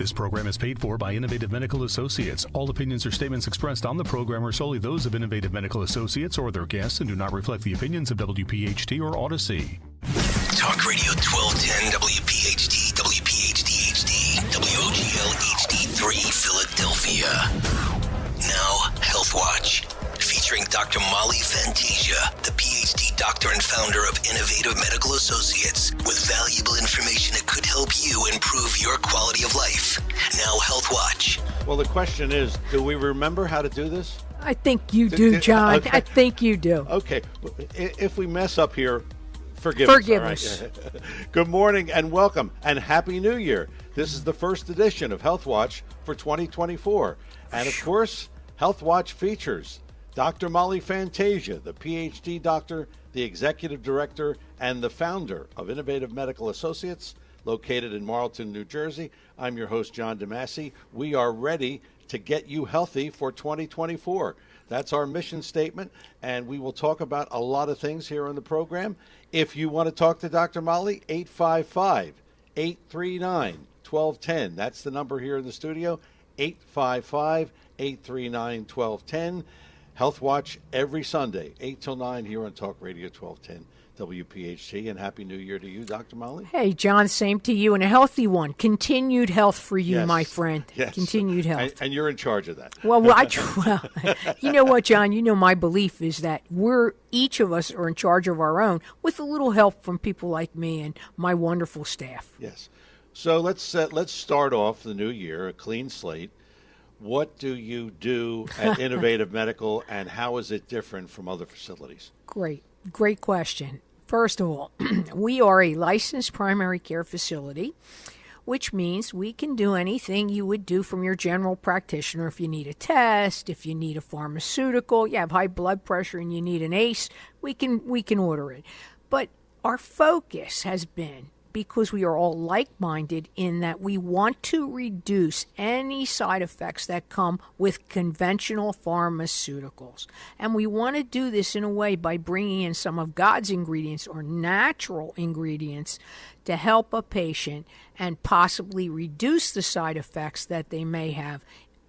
This program is paid for by Innovative Medical Associates. All opinions or statements expressed on the program are solely those of Innovative Medical Associates or their guests and do not reflect the opinions of WPH.D or Odyssey. Talk Radio 1210 WPH.D, WPH.D HD, WOGL HD3 Philadelphia. Now, Health Watch, featuring Dr. Molly Fantasia, the PhD doctor and founder of Innovative Medical Associates, with valuable information that could help you improve your quality of life. Now, Health Watch. Well, the question is, do we remember how to do this? I think you do, John. Okay. I think you do. Okay. If we mess up here, forgive us. All right? Good morning and welcome and Happy New Year. This is the first edition of Health Watch for 2024. And of course, Health Watch features Dr. Molly Fantasia, the PhD doctor, the executive director, and the founder of Innovative Medical Associates, located in Marlton, New Jersey. I'm your host, John DeMasi. We are ready to get you healthy for 2024. That's our mission statement, and we will talk about a lot of things here on the program. If you want to talk to Dr. Molly, 855-839-1210. That's the number here in the studio, 855-839-1210. Health Watch every Sunday, 8 till 9 here on Talk Radio 1210 WPHT. And Happy New Year to you, Dr. Molly. Hey, John, same to you, and a healthy one. Continued health for you, Yes. my friend. Yes. Continued health. And you're in charge of that. Well, you know what, John? You know my belief is that each of us are in charge of our own with a little help from people like me and my wonderful staff. Yes. So let's start off the new year, a clean slate. What do you do at Innovative Medical, and how is it different from other facilities? Great question. First of all, we are a licensed primary care facility, which means we can do anything you would do from your general practitioner. If you need a test, if you need a pharmaceutical, you have high blood pressure and you need an ACE, we can order it. But our focus has been, because we are all like-minded in that we want to reduce any side effects that come with conventional pharmaceuticals. And we want to do this in a way by bringing in some of God's ingredients or natural ingredients to help a patient and possibly reduce the side effects that they may have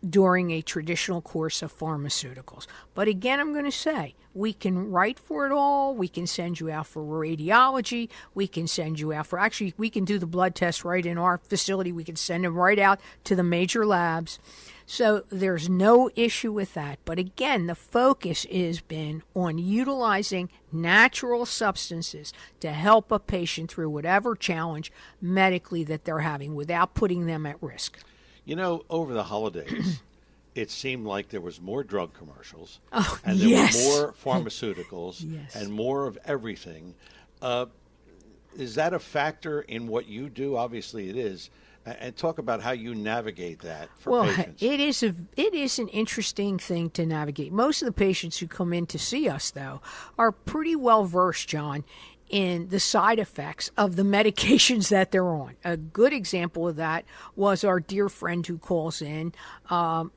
during a traditional course of pharmaceuticals. But again, I'm going to say, we can write for it all. We can send you out for radiology. We can send you out we can do the blood test right in our facility. We can send them right out to the major labs. So there's no issue with that. But again, the focus has been on utilizing natural substances to help a patient through whatever challenge medically that they're having without putting them at risk. You know, over the holidays, it seemed like there was more drug commercials, and there yes. were more pharmaceuticals, Yes. and more of everything. Is that a factor in what you do? Obviously it is. And talk about how you navigate that for patients. It is an interesting thing to navigate. Most of the patients who come in to see us, though, are pretty well versed, John, in the side effects of the medications that they're on. A good example of that was our dear friend who calls in from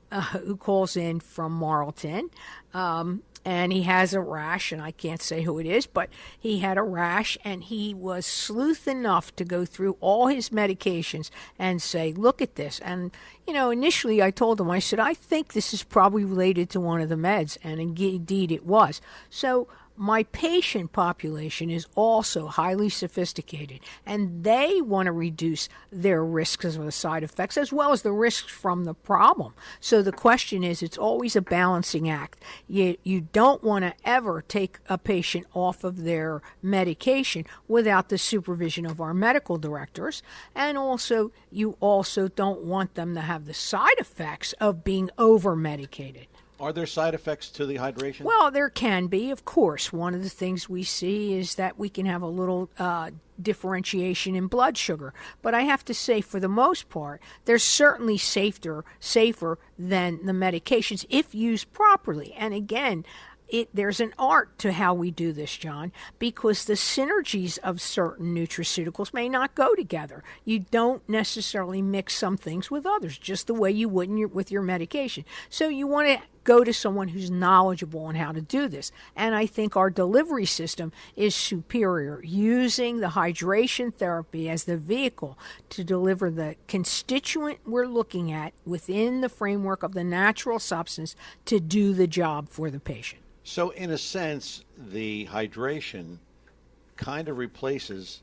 Marlton, and he has a rash, and I can't say who it is, but he had a rash, and he was sleuth enough to go through all his medications and say, look at this. And, initially I told him, I said, I think this is probably related to one of the meds, and indeed it was. So my patient population is also highly sophisticated, and they want to reduce their risks of the side effects as well as the risks from the problem. So the question is, it's always a balancing act. You don't want to ever take a patient off of their medication without the supervision of our medical directors, and also you also don't want them to have the side effects of being over-medicated. Are there side effects to the hydration? Well, there can be, of course. One of the things we see is that we can have a little differentiation in blood sugar. But I have to say, for the most part, they're certainly safer than the medications if used properly. And again, there's an art to how we do this, John, because the synergies of certain nutraceuticals may not go together. You don't necessarily mix some things with others, just the way you would with your medication. So you want to go to someone who's knowledgeable on how to do this. And I think our delivery system is superior, using the hydration therapy as the vehicle to deliver the constituent we're looking at within the framework of the natural substance to do the job for the patient. So in a sense, the hydration kind of replaces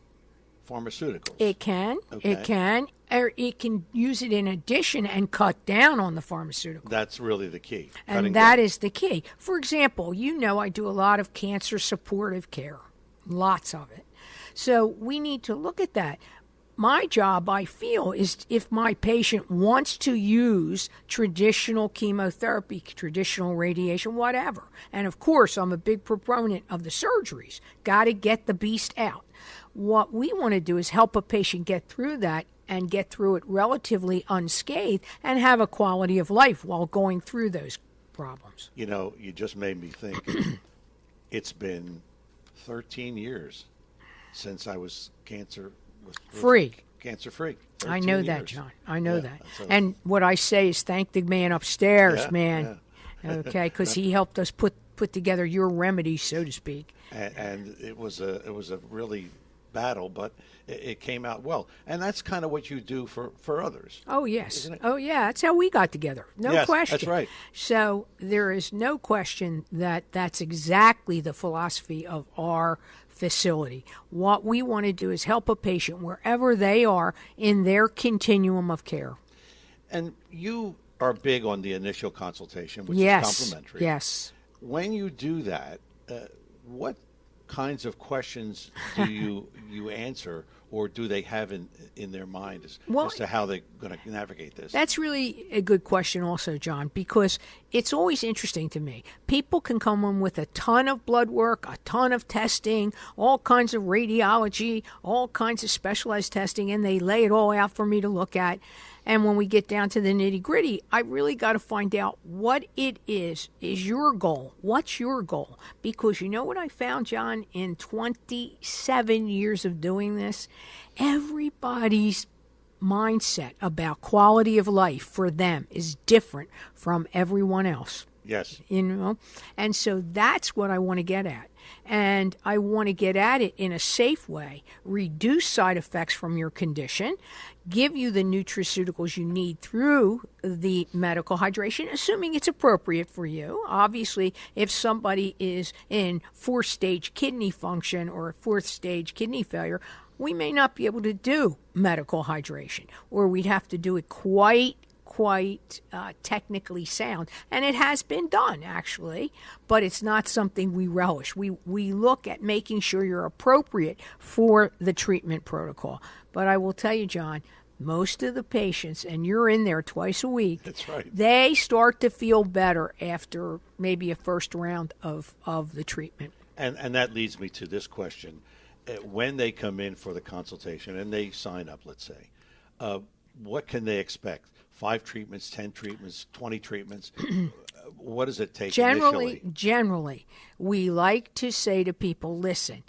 pharmaceuticals. It can. Okay. It can. Or it can use it in addition and cut down on the pharmaceutical. That's really the key. And that is the key. For example, you know I do a lot of cancer supportive care. Lots of it. So we need to look at that. My job, I feel, is if my patient wants to use traditional chemotherapy, traditional radiation, whatever. And of course, I'm a big proponent of the surgeries. Got to get the beast out. What we want to do is help a patient get through that and get through it relatively unscathed and have a quality of life while going through those problems. You know, you just made me think. It's been 13 years since I was cancer-free. I know that, John. I know that. So, and what I say is thank the man upstairs, man. Yeah. Okay, because he helped us put together your remedy, so to speak. And it was a really battle, but it came out well. And that's kind of what you do for others. Oh, yes. Isn't it? Oh, yeah. That's how we got together. No question. That's right. So there is no question that that's exactly the philosophy of our facility. What we want to do is help a patient wherever they are in their continuum of care. And you are big on the initial consultation, which is complimentary. Yes. When you do that, what kinds of questions do you answer, or do they have in their mind as to how they're going to navigate this? That's really a good question also, John, because it's always interesting to me. People can come in with a ton of blood work, a ton of testing, all kinds of radiology, all kinds of specialized testing, and they lay it all out for me to look at. And when we get down to the nitty-gritty, I really got to find out what it is your goal. What's your goal? Because you know what I found, John, in 27 years of doing this? Everybody's mindset about quality of life for them is different from everyone else. Yes. You know? And so that's what I want to get at. And I want to get at it in a safe way, reduce side effects from your condition, give you the nutraceuticals you need through the medical hydration, assuming it's appropriate for you. Obviously, if somebody is in 4th-stage kidney function or 4th-stage kidney failure, we may not be able to do medical hydration, or we'd have to do it quite technically sound. And it has been done, actually, but it's not something we relish. We look at making sure you're appropriate for the treatment protocol. But I will tell you, John, most of the patients, and you're in there twice a week, that's right, they start to feel better after maybe a first round of the treatment. And that leads me to this question. When they come in for the consultation and they sign up, let's say, what can they expect? 5 treatments, 10 treatments, 20 treatments? What does it take initially? Generally, we like to say to people, listen,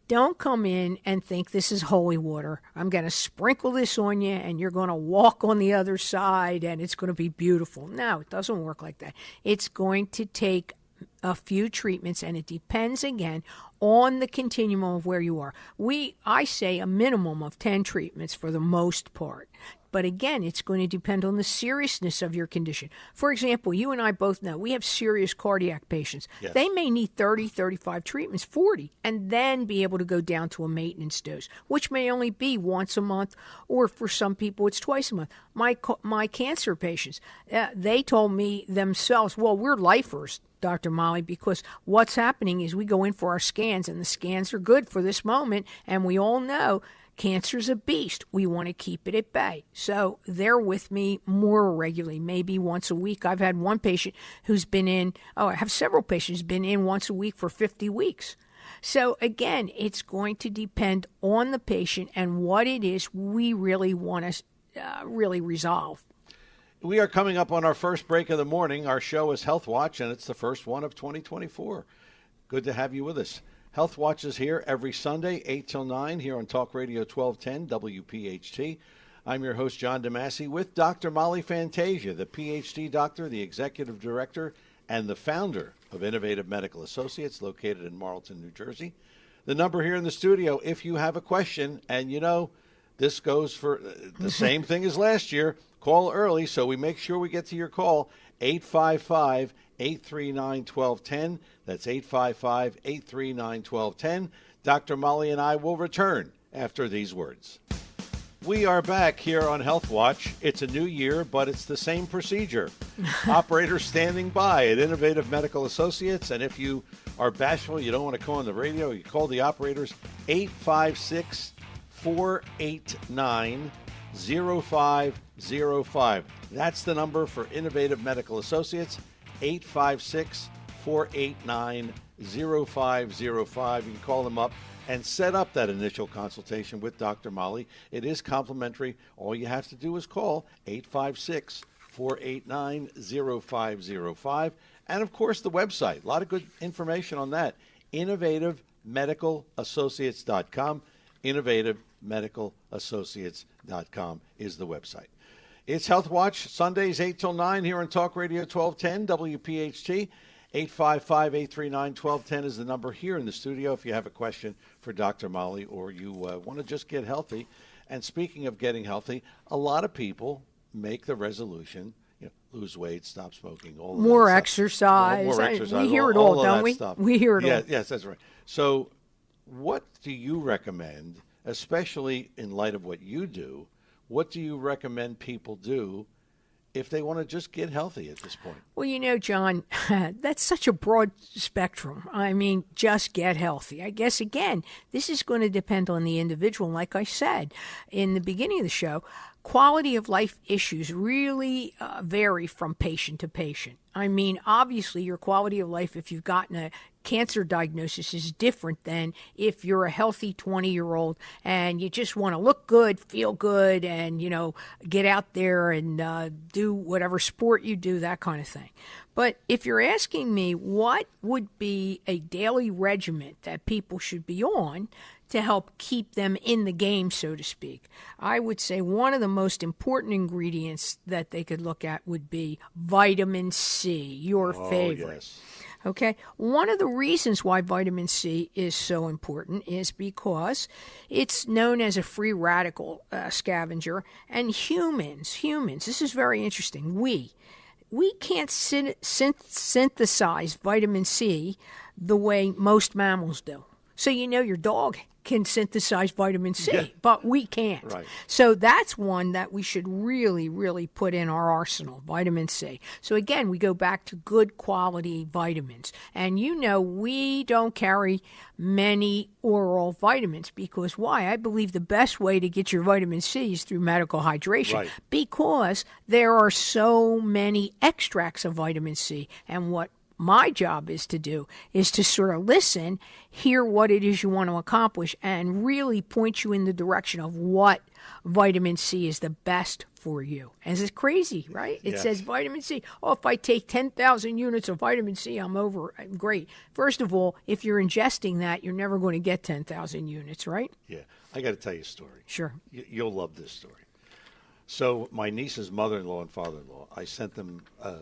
don't come in and think this is holy water. I'm going to sprinkle this on you and you're going to walk on the other side and it's going to be beautiful. No, it doesn't work like that. It's going to take a few treatments, and it depends, again, on the continuum of where you are. I say a minimum of 10 treatments for the most part. But again, it's going to depend on the seriousness of your condition. For example, you and I both know we have serious cardiac patients. Yes. They may need 30, 35 treatments, 40, and then be able to go down to a maintenance dose, which may only be once a month, or for some people, it's twice a month. My cancer patients, they told me themselves, well, we're lifers, Dr. Molly, because what's happening is we go in for our scans, and the scans are good for this moment, and we all know cancer's a beast. We want to keep it at bay. So they're with me more regularly, maybe once a week. I've had one patient who's been in, I have several patients been in once a week for 50 weeks. So again, it's going to depend on the patient and what it is we really want to really resolve. We are coming up on our first break of the morning. Our show is Health Watch, and it's the first one of 2024. Good to have you with us. Health Watch is here every Sunday, 8 till 9, here on Talk Radio 1210 WPH.D. I'm your host, John DeMasi, with Dr. Molly Fantasia, the Ph.D. doctor, the executive director and the founder of Innovative Medical Associates, located in Marlton, New Jersey. The number here in the studio, if you have a question, and this goes for the same thing as last year, call early so we make sure we get to your call, 855-839-1210. That's 855-839-1210. Dr. Molly and I will return after these words. We are back here on Health Watch. It's a new year, but it's the same procedure. Operators standing by at Innovative Medical Associates. And if you are bashful, you don't want to call on the radio, you call the operators, 856-489-0505. That's the number for Innovative Medical Associates, 856-489-0505. You can call them up and set up that initial consultation with Dr. Molly. It is complimentary. All you have to do is call 856-489-0505. And, of course, the website. A lot of good information on that. InnovativeMedicalAssociates.com. InnovativeMedicalAssociates.com is the website. It's Health Watch, Sundays 8 till 9 here on Talk Radio 1210 WPHT. 855-839-1210 is the number here in the studio if you have a question for Dr. Molly or you want to just get healthy. And speaking of getting healthy, a lot of people make the resolution, lose weight, stop smoking, all of more that exercise. More exercise. We hear it all, don't we? Stuff. We hear it all. Yes, that's right. So what do you recommend, especially in light of what you do, what do you recommend people do if they want to just get healthy at this point? Well, John, that's such a broad spectrum. I mean, just get healthy. I guess, again, this is going to depend on the individual. Like I said in the beginning of the show, quality of life issues really vary from patient to patient. I mean, obviously, your quality of life, if you've gotten a cancer diagnosis, is different than if you're a healthy 20-year-old and you just want to look good, feel good, and, get out there and do whatever sport you do, that kind of thing. But if you're asking me what would be a daily regimen that people should be on to help keep them in the game, so to speak, I would say one of the most important ingredients that they could look at would be vitamin C, your favorite. Yes. Okay, one of the reasons why vitamin C is so important is because it's known as a free radical scavenger, and humans, this is very interesting, we can't synthesize vitamin C the way most mammals do. So your dog can synthesize vitamin C, but we can't. Right. So that's one that we should really, really put in our arsenal, vitamin C. So again, we go back to good quality vitamins. And we don't carry many oral vitamins because why? I believe the best way to get your vitamin C is through medical hydration, right, because there are so many extracts of vitamin C. And what my job is to do is to sort of listen, hear what it is you want to accomplish, and really point you in the direction of what vitamin C is the best for you. And it's crazy, right? It says vitamin C. Oh, if I take 10,000 units of vitamin C, I'm great. First of all, if you're ingesting that, you're never going to get 10,000 units, right? Yeah. I got to tell you a story. Sure. You'll love this story. So my niece's mother-in-law and father-in-law, I sent them a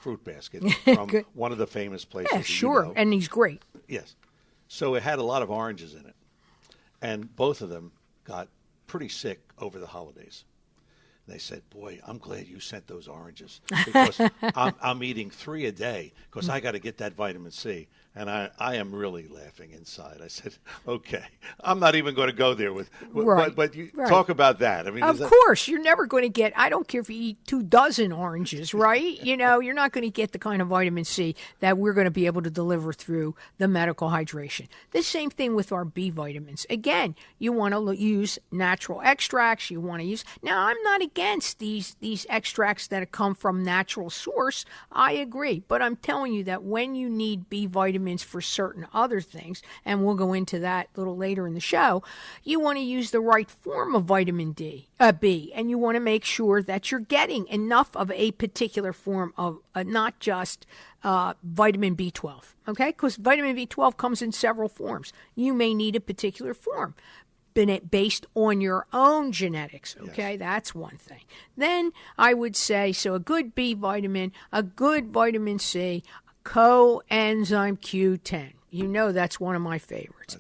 fruit basket from one of the famous places. Yeah, sure, and he's great. Yes. So it had a lot of oranges in it, and both of them got pretty sick over the holidays. They said, boy, I'm glad you sent those oranges because I'm eating 3 a day because I got to get that vitamin C. And I am really laughing inside. I said, okay, I'm not even going to go there with right. but you talk about that. I mean, of course, you're never going to get, I don't care if you eat 24 oranges, right? You're not going to get the kind of vitamin C that we're going to be able to deliver through the medical hydration. The same thing with our B vitamins. Again, you want to use natural extracts. You want to use, now I'm not against these extracts that come from natural source. I agree. But I'm telling you that when you need B vitamins for certain other things, and we'll go into that a little later in the show, you want to use the right form of vitamin B, and you want to make sure that you're getting enough of a particular form of not just vitamin B12, okay? Because vitamin B12 comes in several forms. You may need a particular form based on your own genetics, okay? Yes. That's one thing. Then I would say, so a good B vitamin, a good vitamin C, coenzyme Q10. You know that's one of my favorites.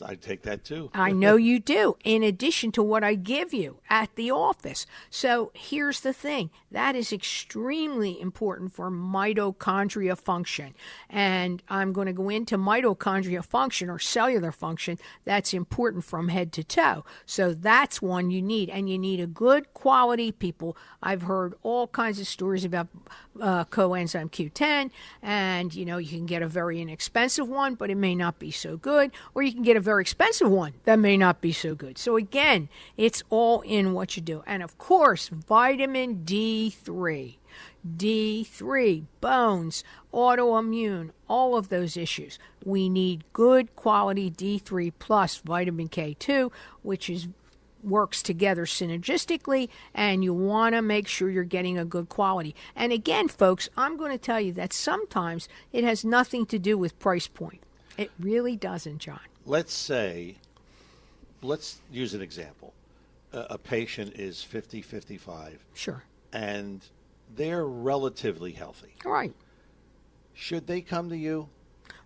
I take that too. I know you do, in addition to what I give you at the office. So here's the thing. That is extremely important for mitochondria function. And I'm going to go into mitochondria function or cellular function. That's important from head to toe. So that's one you need. And you need a good quality, people. I've heard all kinds of stories about coenzyme Q10. And, you can get a very inexpensive one, but it may not be so good. Or you can get a very expensive one that may not be so good. So again, it's all in what you do. And of course, vitamin D3. D3, bones, autoimmune, all of those issues. We need good quality D3 plus vitamin K2, which works together synergistically, and you want to make sure you're getting a good quality. And again, folks, I'm going to tell you that sometimes it has nothing to do with price point. It really doesn't, John. Let's use an example. A patient is 50, 55. Sure. And they're relatively healthy. Right. Should they come to you?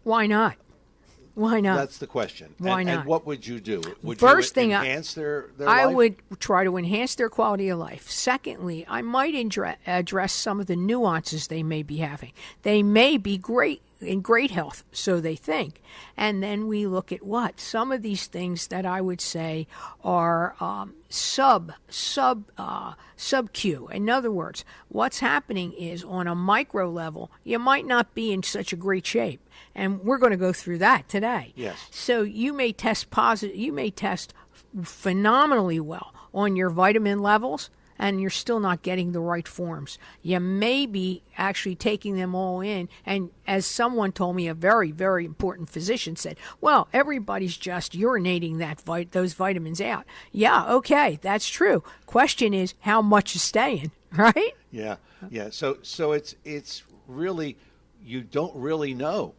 Why not? Why not? That's the question. Why not? And what would you do? Would First you thing enhance their I life? would try to enhance their quality of life. Secondly, I might address some of the nuances they may be having. They may be in great health, so they think. And then we look at some of these things that I would say are sub-Q. In other words, what's happening is on a micro level, you might not be in such a great shape. And we're going to go through that today. Yes. So you may test positive, you may test phenomenally well on your vitamin levels, and you're still not getting the right forms. You may be actually taking them all in, and as someone told me, a very, very important physician said, well, everybody's just urinating those vitamins out. Yeah, okay, that's true. Question is, how much is staying, right? Yeah. So it's really, you don't really know.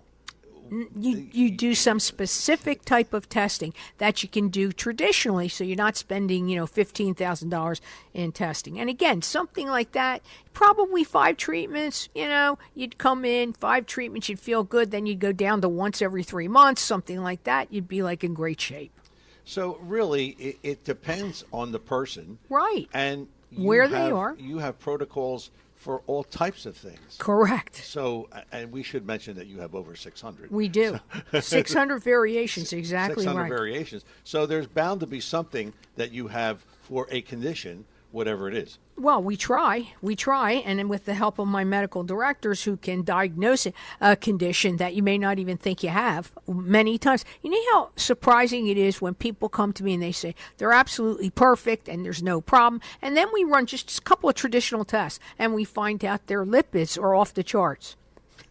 You do some specific type of testing that you can do traditionally, so you're not spending, $15,000 in testing. And again, something like that, probably 5 treatments, you'd come in, 5 treatments, you'd feel good, then you'd go down to once every 3 months, something like that, you'd be like in great shape. So really, it depends on the person. Right. And where they are. You have protocols for all types of things. Correct. So, and we should mention that you have over 600. We do. 600 variations, exactly 600 right. variations. So there's bound to be something that you have for a condition, whatever it is. Well, we try, and then with the help of my medical directors who can diagnose a condition that you may not even think you have many times. You know how surprising it is when people come to me and they say they're absolutely perfect and there's no problem, and then we run just a couple of traditional tests and we find out their lipids are off the charts.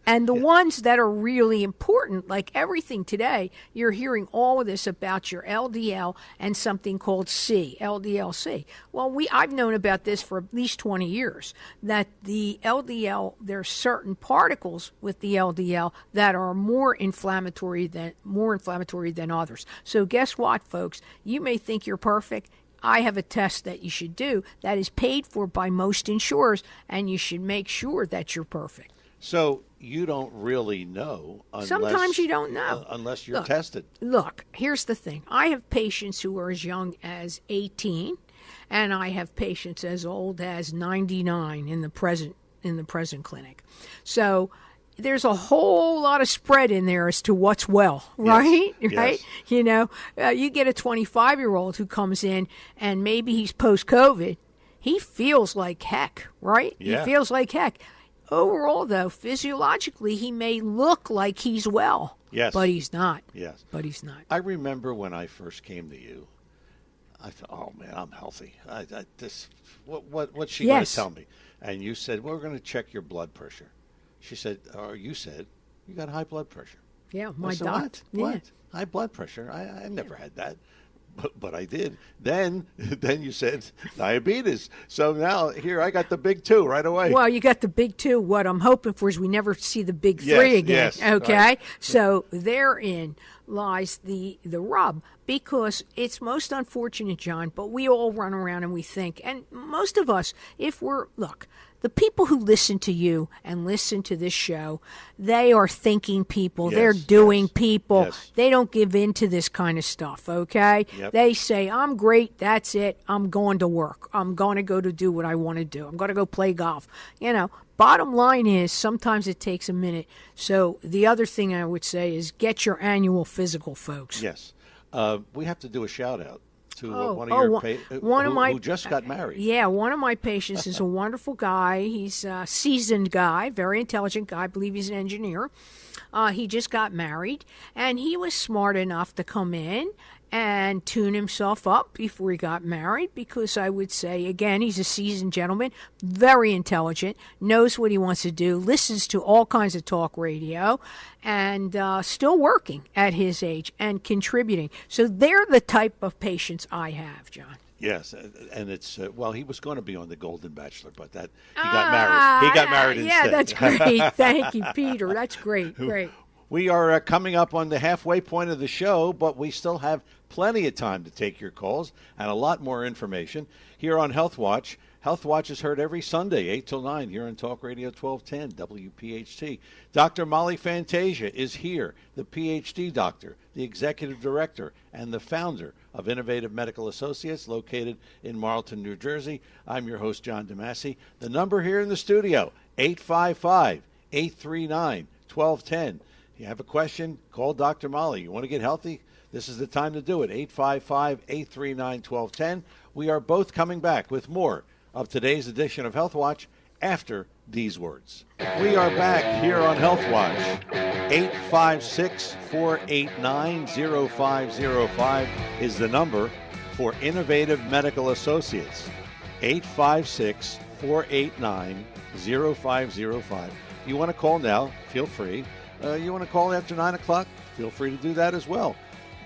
And the ones that are really important, like everything today, you're hearing all of this about your LDL and something called C, LDL-C. Well, I've known about this for at least 20 years, that the LDL, there's certain particles with the LDL that are more inflammatory than others. So guess what, folks? You may think you're perfect. I have a test that you should do that is paid for by most insurers, and you should make sure that you're perfect. So you don't really know Sometimes you don't know. Unless you're tested. Look, here's the thing. I have patients who are as young as 18, and I have patients as old as 99 in the present clinic. So there's a whole lot of spread in there as to what's well, right? Yes. Right? You get a 25-year-old who comes in, and maybe he's post-COVID. He feels like heck, right? Yeah. He feels like heck. Overall, though, physiologically, he may look like he's well. Yes. But he's not. Yes. But he's not. I remember when I first came to you, I thought, oh, man, I'm healthy. What's she going to tell me? And you said, well, we're going to check your blood pressure. She said, or you said, you got high blood pressure. Yeah, my said, doctor. What? Yeah. High blood pressure? I never had that. But I did. Then you said diabetes. So now here I got the big 2 right away. Well, you got the big 2. What I'm hoping for is we never see the big 3 again. Yes, okay, right. So therein, lies the rub, because it's most unfortunate, John, but we all run around and we think, and most of us, the people who listen to you and listen to this show, they are thinking people. Yes, they're doing yes, people. yes. They don't give in to this kind of stuff, okay? Yep. They say, I'm great, that's it, I'm going to work. I'm going to go to do what I want to do. I'm going to go play golf. Bottom line is sometimes it takes a minute. So the other thing I would say is get your annual physical, folks. Yes. We have to do a shout-out to one of your patients who just got married. Yeah, one of my patients is a wonderful guy. He's a seasoned guy, very intelligent guy. I believe he's an engineer. He just got married, and he was smart enough to come in and tune himself up before he got married, because I would say, again, he's a seasoned gentleman, very intelligent, knows what he wants to do, listens to all kinds of talk radio, and still working at his age and contributing. So they're the type of patients I have, John. Yes, and it's he was going to be on the Golden Bachelor, but he got married. He got married instead. Yeah, that's great. Thank you, Peter. That's great. Great. We are coming up on the halfway point of the show, but we still have plenty of time to take your calls and a lot more information here on Health Watch. Health Watch is heard every Sunday, 8 till 9, here on Talk Radio 1210, WPHT. Dr. Molly Fantasia is here, the PhD doctor, the executive director, and the founder of Innovative Medical Associates, located in Marlton, New Jersey. I'm your host, John DeMasi. The number here in the studio, 855-839-1210. You have a question, call Dr. Molly. You want to get healthy? This is the time to do it, 855-839-1210. We are both coming back with more of today's edition of Health Watch after these words. We are back here on Health Watch. 856-489-0505 is the number for Innovative Medical Associates. 856-489-0505. You want to call now, feel free. You want to call after 9 o'clock, feel free to do that as well.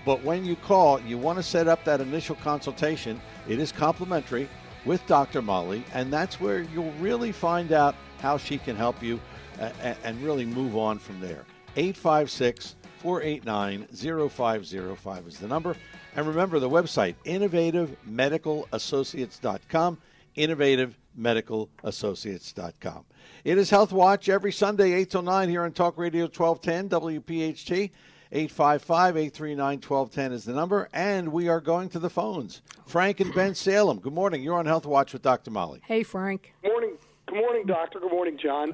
But when you call, you want to set up that initial consultation. It is complimentary with Dr. Molly, and that's where you'll really find out how she can help you and really move on from there. 856-489-0505 is the number. And remember the website, innovativemedicalassociates.com, innovativemedicalassociates.com. It is Health Watch every Sunday, 8 till 9 here on Talk Radio 1210, WPHT. 855-839-1210 is the number, and we are going to the phones. Frank and Ben Salem, good morning. You're on Health Watch with Dr. Molly. Hey, Frank. Good morning, doctor. Good morning, John.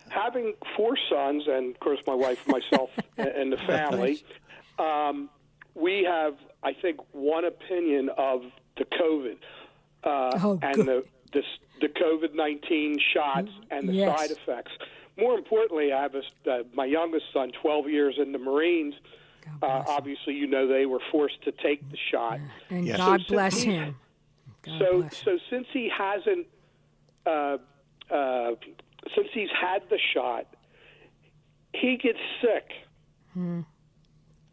Having 4 sons, and, of course, my wife and myself and the family, we have, I think, one opinion of the COVID and the COVID-19 shots and the side effects. More importantly, I have my youngest son, 12 years in the Marines. Obviously, they were forced to take the shot. And God bless him. So since he hasn't, since he's had the shot, he gets sick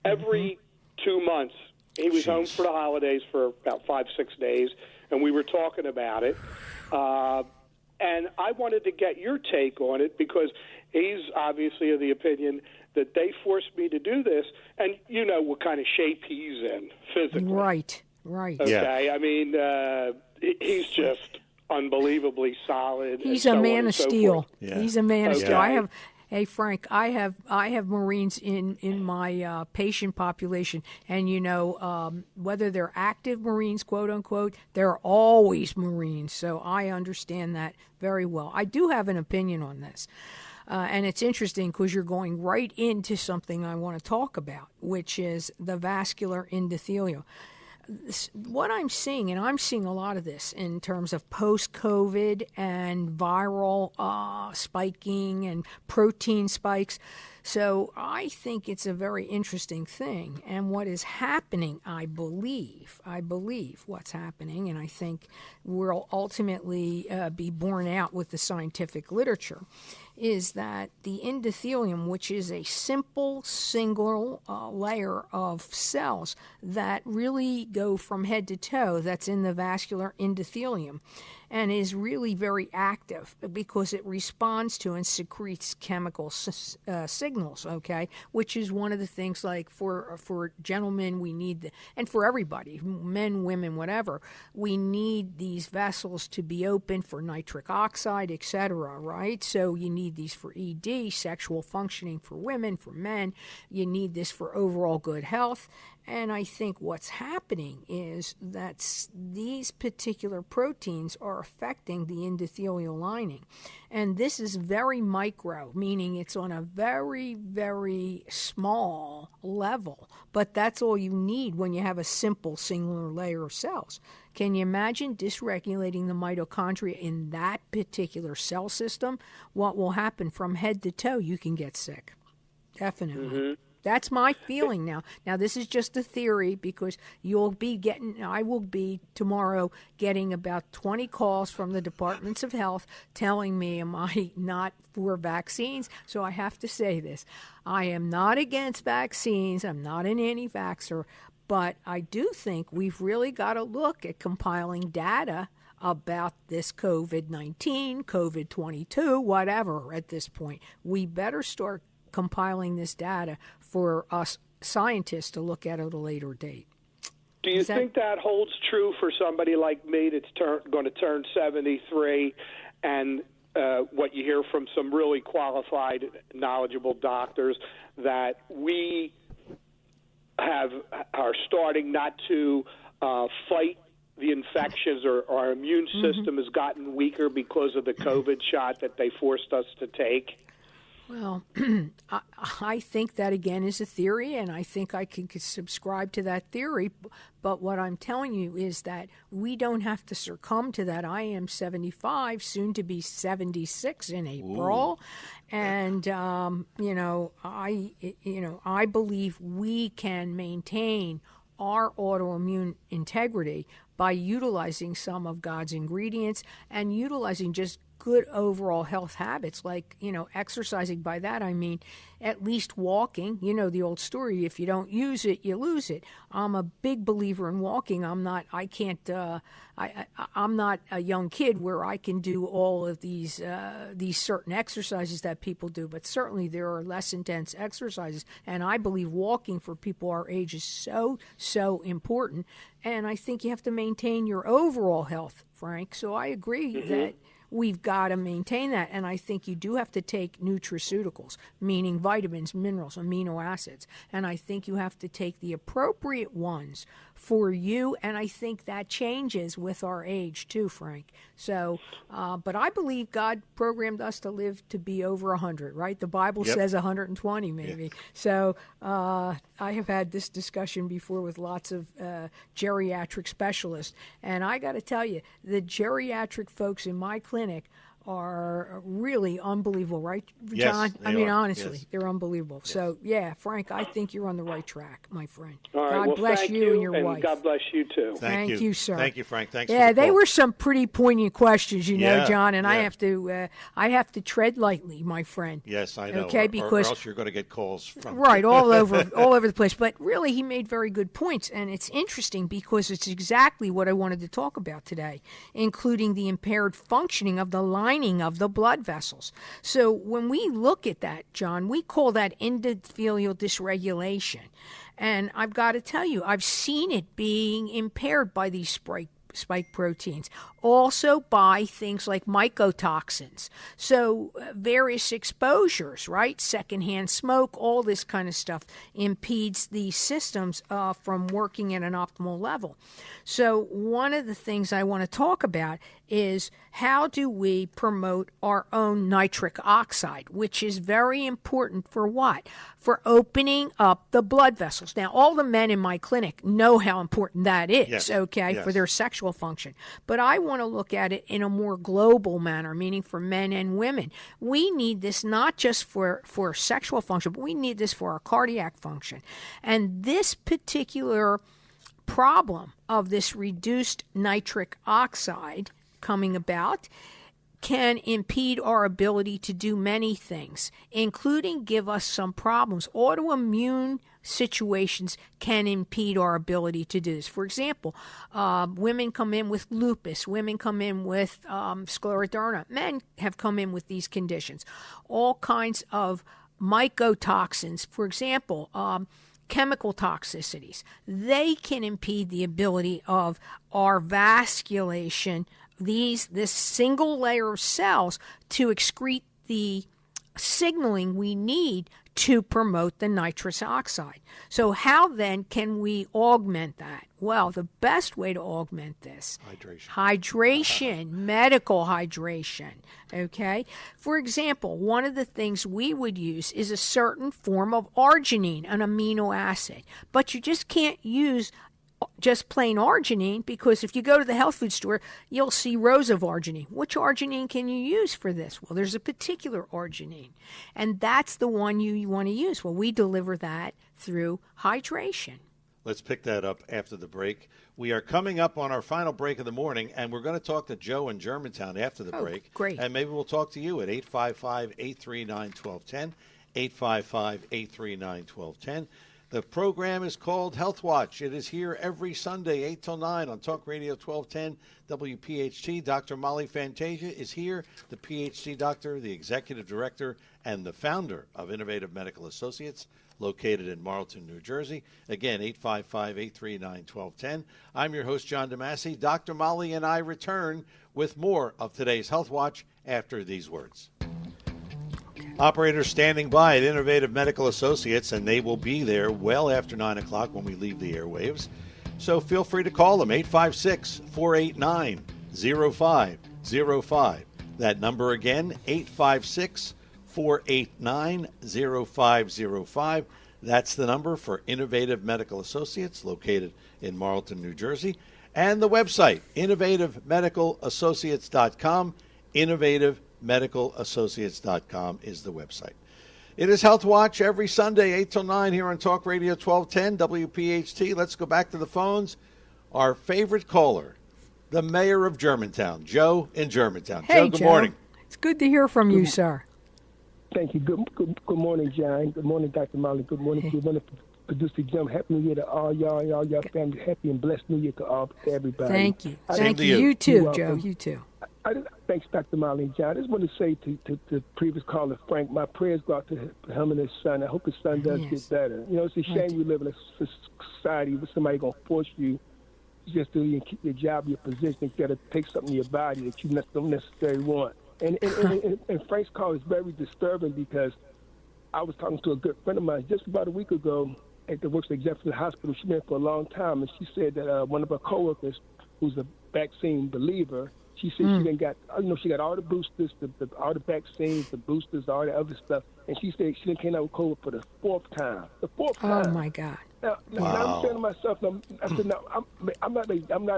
every 2 months. He was home for the holidays for about 5-6 days, and we were talking about it. And I wanted to get your take on it, because he's obviously of the opinion that they forced me to do this, and you know what kind of shape he's in physically. Right. Okay, yeah. I mean, he's just unbelievably solid. He's a man of steel. Yeah. He's a man of steel. Okay. Hey, Frank, I have Marines in my patient population, and whether they're active Marines, quote unquote, they're always Marines. So I understand that very well. I do have an opinion on this, and it's interesting because you're going right into something I want to talk about, which is the vascular endothelium. What I'm seeing, and I'm seeing a lot of this in terms of post-COVID and viral spiking and protein spikes. So I think it's a very interesting thing. And what is happening, I believe what's happening, and I think will ultimately be borne out with the scientific literature, is that the endothelium, which is a simple single layer of cells that really go from head to toe, that's in the vascular endothelium. and is really very active because it responds to and secretes chemical signals, okay, which is one of the things, like for gentlemen, we need, and for everybody, men, women, whatever, we need these vessels to be open for nitric oxide, etc., right? So you need these for ED, sexual functioning for women, for men. You need this for overall good health. And I think what's happening is that these particular proteins are affecting the endothelial lining. And this is very micro, meaning it's on a very, very small level. But that's all you need when you have a simple singular layer of cells. Can you imagine dysregulating the mitochondria in that particular cell system? What will happen from head to toe? You can get sick. Definitely. Mm-hmm. That's my feeling now. Now, this is just a theory because I will be tomorrow getting about 20 calls from the departments of health telling me, am I not for vaccines? So I have to say this. I am not against vaccines. I'm not an anti-vaxxer. But I do think we've really got to look at compiling data about this COVID-19, COVID-22, whatever at this point. We better start compiling this data for us scientists to look at a later date. Do you think that holds true for somebody like me that's going to turn 73, and what you hear from some really qualified, knowledgeable doctors, that we are starting not to fight the infections, or our immune system has gotten weaker because of the COVID shot that they forced us to take? Well, I think that, again, is a theory, and I think I can subscribe to that theory. But what I'm telling you is that we don't have to succumb to that. I am 75, soon to be 76 in April. Ooh. And, I believe we can maintain our autoimmune integrity by utilizing some of God's ingredients and utilizing just good overall health habits, like, exercising. By that I mean at least walking. The old story, if you don't use it, you lose it. I'm a big believer in walking. I'm not a young kid where I can do all of these certain exercises that people do, but certainly there are less intense exercises, and I believe walking for people our age is so important, and I think you have to maintain your overall health, Frank. So I agree that we've got to maintain that. And I think you do have to take nutraceuticals, meaning vitamins, minerals, amino acids. And I think you have to take the appropriate ones for you. And I think that changes with our age too, Frank. So, but I believe God programmed us to live to be over 100, right? The Bible says 120 maybe. Yeah. So I have had this discussion before with lots of geriatric specialists. And I got to tell you, the geriatric folks in my clinic are really unbelievable, right, John? Yes, I mean, honestly, yes. They're unbelievable. Yes. So, yeah, Frank, I think you're on the right track, my friend. All right, God well, bless you and your wife. God bless you, too. Thank you, sir. Thank you, Frank. Thanks yeah, for the they call. were some pretty poignant questions, John, and yeah. I have to tread lightly, my friend. Yes, I know. Okay, or else you're going to get calls from right all over the place. But really, he made very good points, and it's interesting because it's exactly what I wanted to talk about today, including the impaired functioning of the lining of the blood vessels. So when we look at that, John, we call that endothelial dysregulation. And I've got to tell you, I've seen it being impaired by these spike proteins, also by things like mycotoxins. So various exposures, right? Secondhand smoke, all this kind of stuff impedes these systems from working at an optimal level. So one of the things I want to talk about is how do we promote our own nitric oxide, which is very important for what? For opening up the blood vessels. Now, all the men in my clinic know how important that is, yes. Okay, yes. for their sexual function. But I want to look at it in a more global manner, meaning for men and women. We need this not just for sexual function, but we need this for our cardiac function. And this particular problem of this reduced nitric oxide coming about can impede our ability to do many things, including give us some problems. Autoimmune situations can impede our ability to do this. For example, women come in with lupus, women come in with scleroderma, men have come in with these conditions. All kinds of mycotoxins, for example, chemical toxicities, they can impede the ability of our vasculation, this single layer of cells, to excrete the signaling we need to promote the nitrous oxide. So how then can we augment that? Well, the best way to augment this, hydration, medical hydration, okay? For example, one of the things we would use is a certain form of arginine, an amino acid, but you just can't use just plain arginine, because if you go to the health food store, you'll see rows of arginine. Which arginine can you use for this? Well, there's a particular arginine, and that's the one you want to use. Well, we deliver that through hydration. Let's pick that up after the break. We are coming up on our final break of the morning, and we're going to talk to Joe in Germantown after the break. Great. And maybe we'll talk to you at 855-839-1210, 855-839-1210. The program is called Health Watch. It is here every Sunday, 8 till 9 on Talk Radio 1210 WPHT. Dr. Molly Fantasia is here, the PhD doctor, the executive director, and the founder of Innovative Medical Associates, located in Marlton, New Jersey. Again, 855-839-1210. I'm your host, John DeMasi. Dr. Molly and I return with more of today's Health Watch after these words. Operators standing by at Innovative Medical Associates, and they will be there well after 9 o'clock when we leave the airwaves. So feel free to call them, 856-489-0505. That number again, 856-489-0505. That's the number for Innovative Medical Associates, located in Marlton, New Jersey. And the website, innovativemedicalassociates.com, innovativemedicalassociates.com is the website. It is Health Watch every Sunday, 8 till 9 here on Talk Radio 1210 WPHT. Let's go back to the phones. Our favorite caller, the mayor of Germantown, Joe in Germantown. Hey, Joe, good morning. It's good to hear from you, sir. Thank you. Good morning, John. Good morning, Dr. Molly. Good morning to you. Producer Jim. Happy New Year to all y'all and all your family. Happy and blessed New Year to everybody. Thank you. Thank you. You too, Joe. You too. Thanks, Dr. Molly and John. I just want to say to the previous caller, Frank, my prayers go out to him and his son. I hope his son does get better. You know, it's a shame you live in a society where somebody going to force you just to keep your job, your position, instead of take something in your body that you don't necessarily want. And Frank's call is very disturbing, because I was talking to a good friend of mine just about a week ago that works at Jefferson Hospital. She's been there for a long time, and she said that one of her coworkers, who's a vaccine believer, she said she done got, she got all the boosters, all the vaccines, the boosters, all the other stuff, and she said she done came out with COVID for the fourth time. Oh my God. Now I'm saying to myself, I said, no, I'm not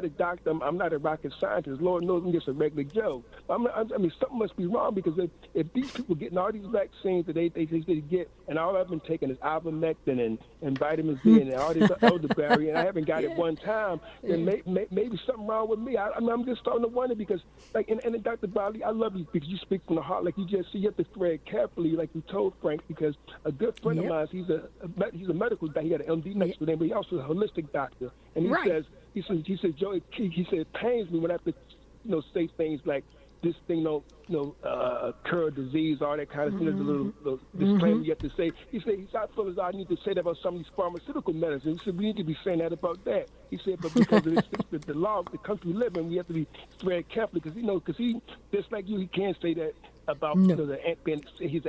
a doctor. I'm not a rocket scientist. Lord knows I'm just a regular Joe. I mean, something must be wrong, because if these people getting all these vaccines that they get, and all I've been taking is ivermectin and vitamin D and all this elderberry, and I haven't got it one time, then maybe something wrong with me. I'm just starting to wonder, because, like, and Dr. Bali, I love you because you speak from the heart. Like you just see, you have to thread carefully, like you told Frank, because a good friend of mine, he's a medical doctor. He got an MD next to him, but he also a holistic doctor. And he says, Joe, he said, it pains me when I have to, say things like, this thing don't, cure disease, all that kind of thing. There's a little disclaimer you have to say. He said, I feel as I need to say that about some of these pharmaceutical medicines. He said, we need to be saying that about that. He said, but because of the law of the country we live in, we have to be very careful, because he, just like you, he can't say that about he's an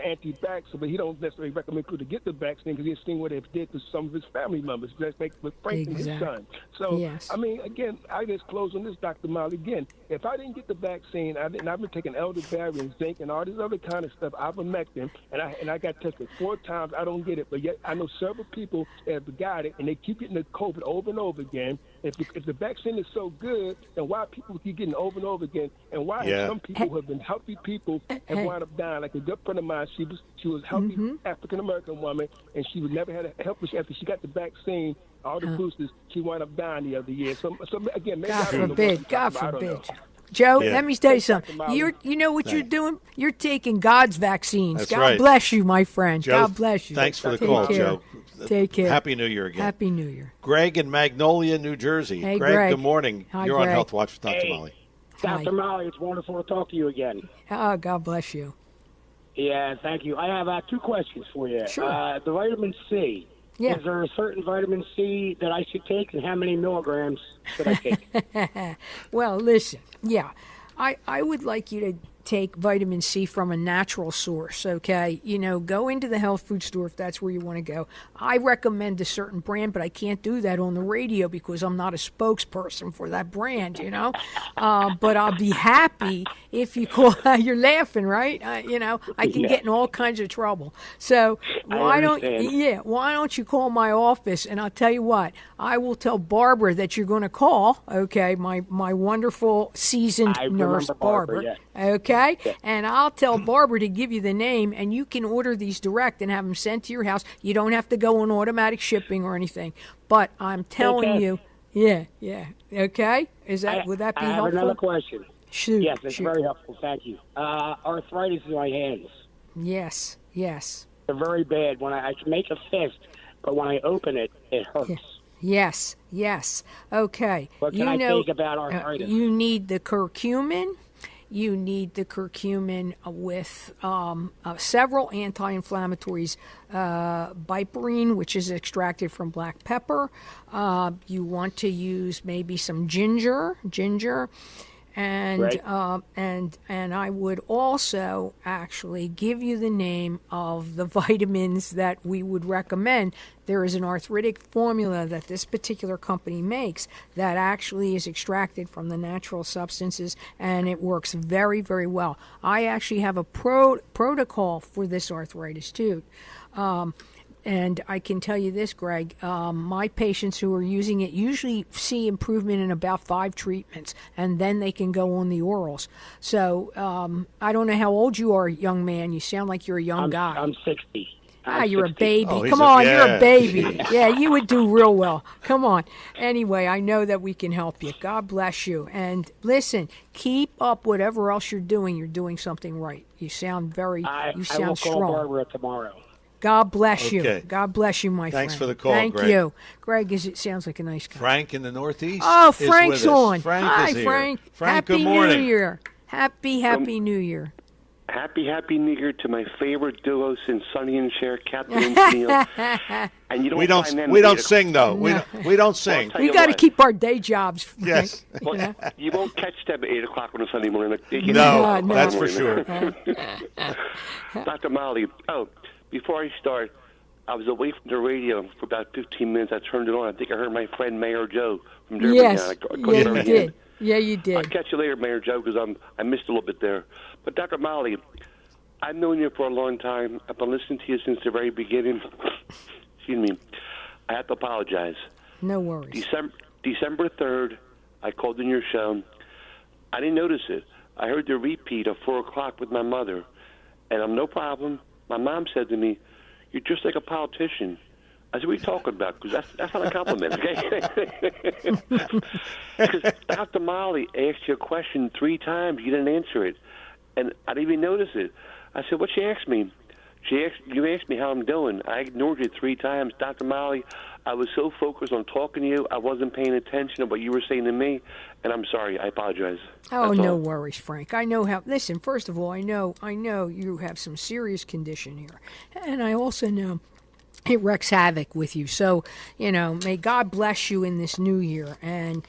anti-vaxxer, but he don't necessarily recommend people to get the vaccine, because he's seen what it did to some of his family members, just like with Frank and his son. So, I mean, again, I just close on this, Dr. Molly. Again, if I didn't get the vaccine, and I've been taking elderberry and zinc and all this other kind of stuff, ivermectin, and I got tested 4 times, I don't get it. But yet I know several people that have got it, and they keep getting the COVID over and over again. If the vaccine is so good, then why people keep getting over and over again? And why some people who have been healthy people have wound up dying? Like a good friend of mine, she was a healthy African-American woman, and she would never had a health issue. After she got the vaccine, all the boosters, she wound up dying the other year. So again, maybe God forbid. Joe, Yeah. let me tell you Thanks, Dr. something. Molly. You know what you're doing? You're taking God's vaccines. That's God right. bless you, my friend. Joe, God bless you. thanks for the Take call, care. Joe. Take care. Happy New Year again. Happy New Year. Greg in Magnolia, New Jersey. Hey, Greg, Greg. good morning. Hi, You're on Greg. Health Watch with Dr. Hey. Molly. Dr. Molly, it's wonderful to talk to you again. Oh, God bless you. Yeah, thank you. I have 2 questions for you. Sure. The vitamin C. Yeah. Is there a certain vitamin C that I should take, and how many milligrams should I take? Well, listen, yeah, I would like you to take vitamin C from a natural source, okay? Go into the health food store if that's where you want to go. I recommend a certain brand, but I can't do that on the radio because I'm not a spokesperson for that brand, but I'll be happy if you call. You're laughing, right? I can get in all kinds of trouble. So why don't you call my office, and I'll tell you what, I will tell Barbara that you're going to call, okay, my wonderful seasoned I nurse, remember Barbara, yeah. Okay, and I'll tell Barbara to give you the name, and you can order these direct and have them sent to your house. You don't have to go on automatic shipping or anything. But I'm telling you, yeah. Okay, would that be I have helpful? another question. Shoot. Yes, it's shoot. very helpful. Thank you. Arthritis in my hands. Yes. They're very bad. When I can make a fist, but when I open it, it hurts. Yes. Okay. What can I take about arthritis? You need the curcumin. You need the curcumin with several anti-inflammatories, piperine, which is extracted from black pepper. You want to use maybe some ginger, and Right. and I would also actually give you the name of the vitamins that we would recommend. There is an arthritic formula that this particular company makes that actually is extracted from the natural substances, and it works very, very well. I actually have a protocol for this arthritis too. And I can tell you this, Greg, my patients who are using it usually see improvement in about 5 treatments, and then they can go on the orals. So I don't know how old you are, young man. You sound like you're a young guy. I'm 60. You're a 60. baby. Oh, Come on, you're a baby. Yeah, you would do real well. Come on. Anyway, I know that we can help you. God bless you. And listen, keep up whatever else you're doing. You're doing something right. You sound I will sound call strong. Barbara tomorrow. God bless you. Okay. God bless you, my friend. Thanks for the call, Thank Greg. you. Greg, it sounds like a nice guy. Frank in the Northeast. Oh, is Frank's with us. on. Frank Hi, is here. Frank. Frank, Happy good morning. New Year. Happy New Year. Happy New Year to my favorite duo since Sonny and Cher, Captain and Tennille. And you don't We find them don't at 8 sing though. We don't sing. Tell We you got to what. keep our day jobs, Frank. Yes. You know? You won't catch them at 8 o'clock on a Sunday morning. They get No, No. that's for sure. Dr. Molly, before I start, I was away from the radio for about 15 minutes. I turned it on. I think I heard my friend Mayor Joe from Durban. Yes. I caught Yeah, the you very did. end. Yeah, you I'll did. catch you later, Mayor Joe, because I missed a little bit there. But Dr. Molly, I've known you for a long time. I've been listening to you since the very beginning. Excuse me. I have to apologize. No worries. December 3rd, I called in your show. I didn't notice it. I heard the repeat of 4 o'clock with my mother, and I'm no problem. My mom said to me, "You're just like a politician." I said, "What are you talking about?" Because that's not a compliment, okay? Because Dr. Molly asked you a question 3 times. You didn't answer it. And I didn't even notice it. I said, "What she asked me?" You asked me how I'm doing. I ignored you 3 times. Dr. Molly, I was so focused on talking to you, I wasn't paying attention to what you were saying to me, and I'm sorry. I apologize. Oh, That's no all. worries, Frank. I know how. Listen, first of all, I know you have some serious condition here, and I also know it wreaks havoc with you. So, may God bless you in this new year, and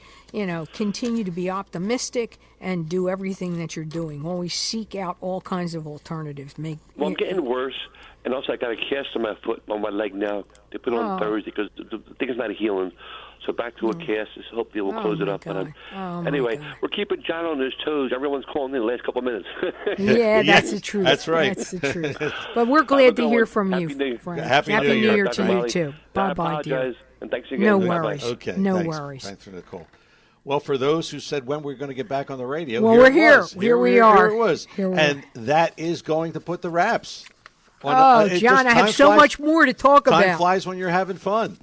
continue to be optimistic and do everything that you're doing. Always seek out all kinds of alternatives. Well, I'm getting worse, and also I got a cast on my foot, on my leg now. They put it on Thursday because the thing is not healing. So back to a cast. Hopefully we'll close it up. God. My Anyway, God. we're keeping John on his toes. Everyone's calling in the last couple of minutes. Yeah, that's Yes, the truth. that's right. That's the truth. But we're glad to good hear one. from Happy you, New Year. Frank. Happy New Year, to Dr. you Molly. too. I Bye-bye, dear. apologize, and thanks again. No Bye-bye. worries. Okay. No thanks. worries. Thanks for the call. Well, for those who said when we're going to get back on the radio, Well, here we're it here. was. Here we are. Here it was. Here we are. And that is going to put the wraps. John, I have so much more to talk Time about. flies when you're having fun.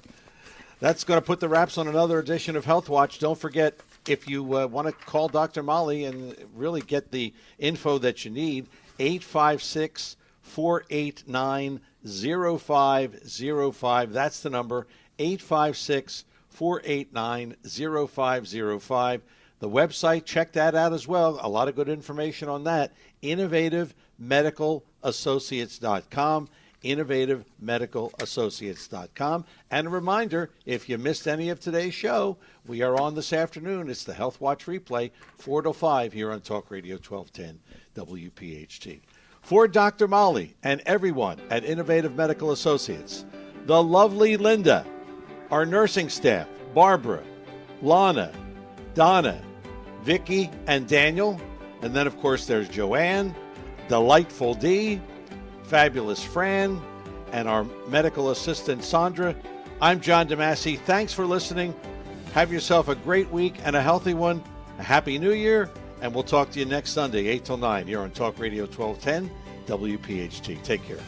That's going to put the wraps on another edition of Health Watch. Don't forget, if you want to call Dr. Molly and really get the info that you need, 856-489-0505. That's the number, 856-489-0505. The website, check that out as well. A lot of good information on that. InnovativeMedicalAssociates.com. InnovativeMedicalAssociates.com. And a reminder, if you missed any of today's show, we are on this afternoon. It's the Health Watch replay, 4 to 5 here on Talk Radio 1210 WPHT. For Dr. Molly and everyone at Innovative Medical Associates, the lovely Linda, our nursing staff, Barbara, Lana, Donna, Vicky, and Daniel, and then, of course, there's Joanne, Delightful D, Fabulous Fran, and our medical assistant, Sandra. I'm John DeMasi. Thanks for listening. Have yourself a great week and a healthy one. A Happy New Year, and we'll talk to you next Sunday, 8 till 9, here on Talk Radio 1210 WPHT. Take care.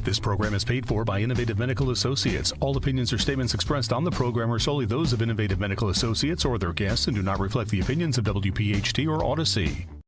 This program is paid for by Innovative Medical Associates. All opinions or statements expressed on the program are solely those of Innovative Medical Associates or their guests and do not reflect the opinions of WPHT or Odyssey.